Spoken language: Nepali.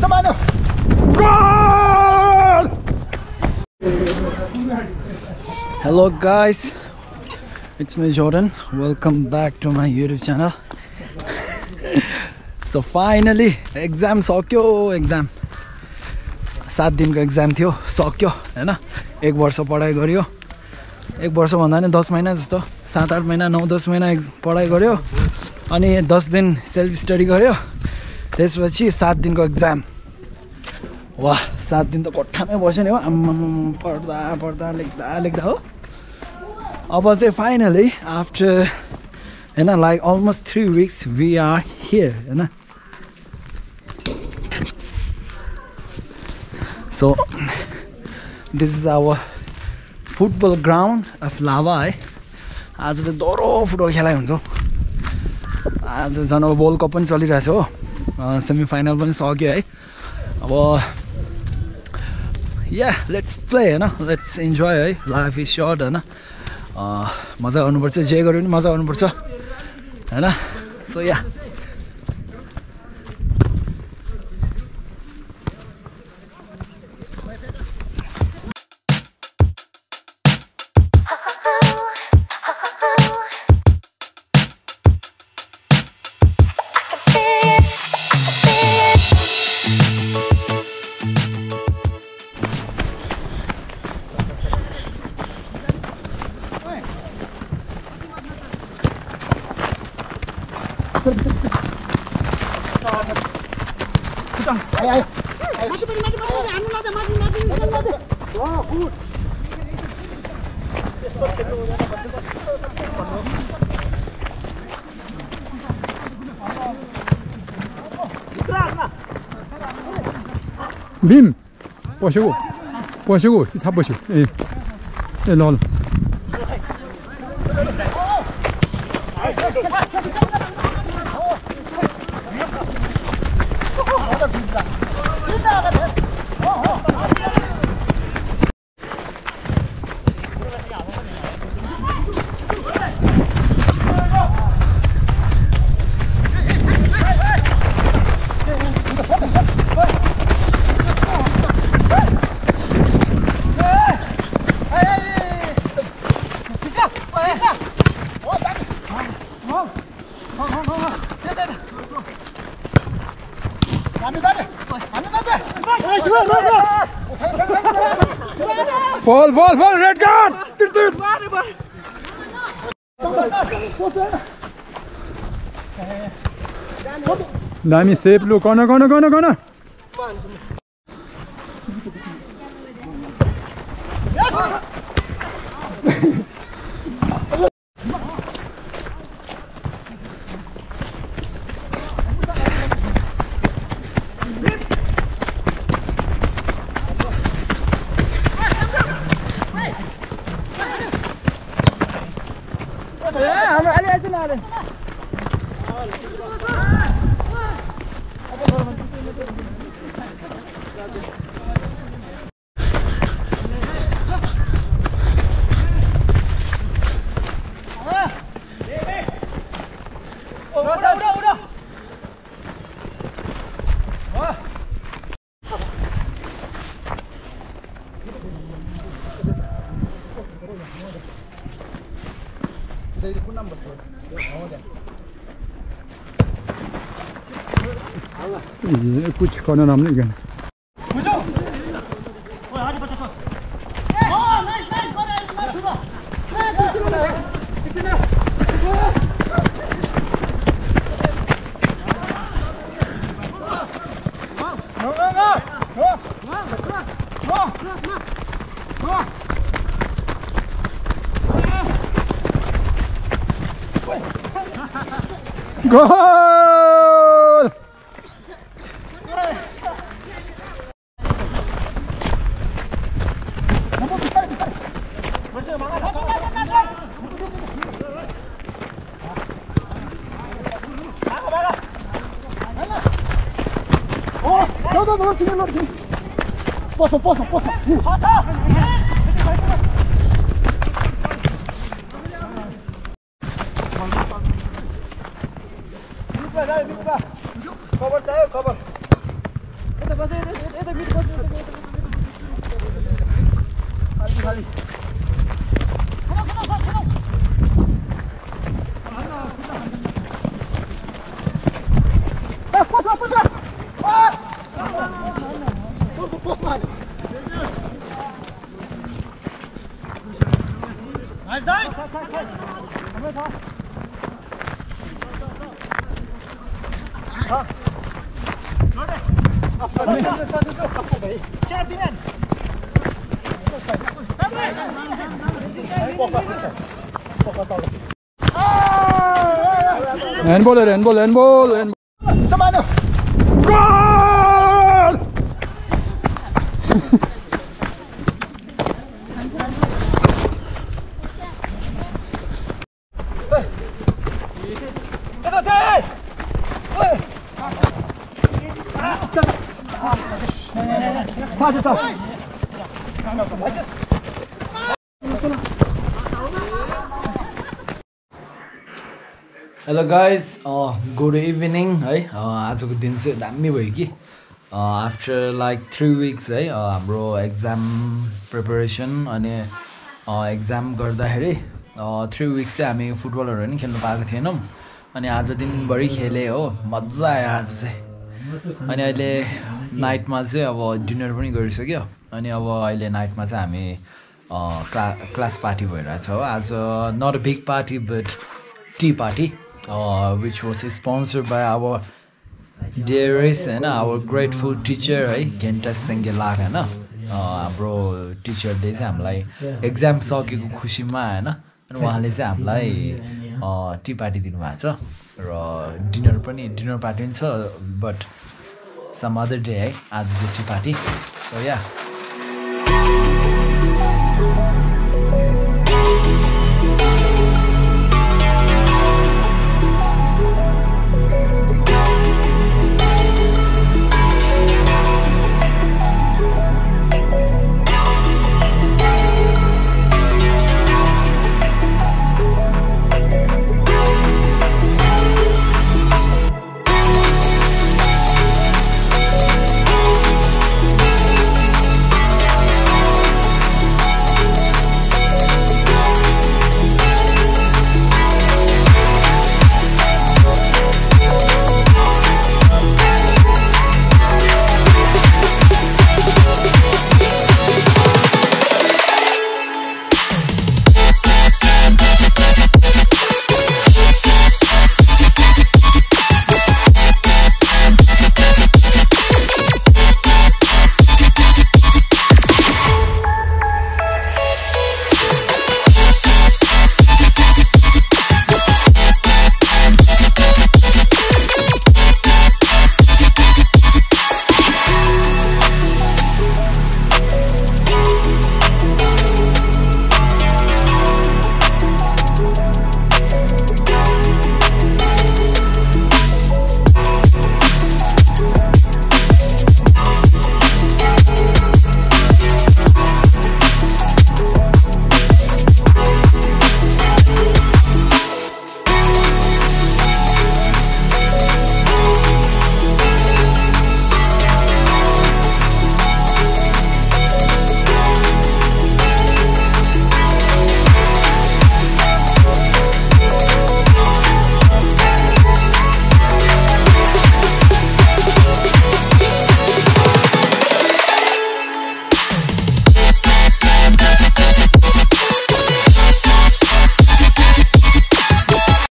Goal! Hello guys, it's me Jordan. Welcome back to my YouTube channel. So finally exam सक्यो. Exam 7 दिनको exam थियो, सक्यो हैन. 1 वर्ष पढाइ गर्यो. 1 वर्ष भन्दा नि 10 महिना जस्तो, 7-8 महिना 9-10 महिना पढाइ गर्यो अनि 10 दिन सेल्फ स्टडी गर्यो. त्यसपछि 7 दिनको exam. वाह, 7 दिन त कोठामै बस्यो नि हो. आम्म पढ्दा लेख्दा हो. अब चाहिँ finally after हैन like almost 3 weeks we are here हैन. So this is our football ground of Lava है. आज चाहिँ दोरो फुटबल खेलाइ हुन्छ. आज जन वर्ल्ड कप पनि चलिरहेछ हो. सेमी फाइनल पनि सक्यो है. अब yeah, let's play हैन. Let's enjoy है. Life is short हैन. मजा गर्नुपर्छ, जे गरे पनि मजा गर्नुपर्छ हैन. So yeah. 빔! 보시고 잡으시. 예. 예, 넣어. Fall, red card! Dami safe, look, gonna. ये कुछ करना नाम नहीं गया. Goal! Posso. Cover. Handball. Samano. Goal! Hello guys, good evening है आजको दिन चाहिँ दामी भयो कि आफ्टर लाइक 3 weeks है हाम्रो एक्जाम प्रिपरेसन अनि एक्जाम गर्दाखेरि 3 weeks चाहिँ हामी फुटबलहरु नि खेल्न पाएको थिएनौं अनि आज दिनभरि खेले हो मज्जा आयो आज चाहिँ अनि अहिले नाइटमा चाहिँ अब डिनर पनि गरिसक्यो अनि अब अहिले नाइटमा चाहिँ हामी क्लास पार्टी भइरहेछ हो आज not a big party but tea party which was sponsored by our dearest and our grateful teacher है गेन्टस सेङ्गेलाक हैन हाम्रो टिचरले चाहिँ हामीलाई एक्जाम सकेको खुसीमा हैन अनि उहाँले चाहिँ हामीलाई टी पार्टी दिनुभएको छ र डिनर पार्टी पनि छ बट सम अदर डे है आज चाहिँ टी पार्टी सो या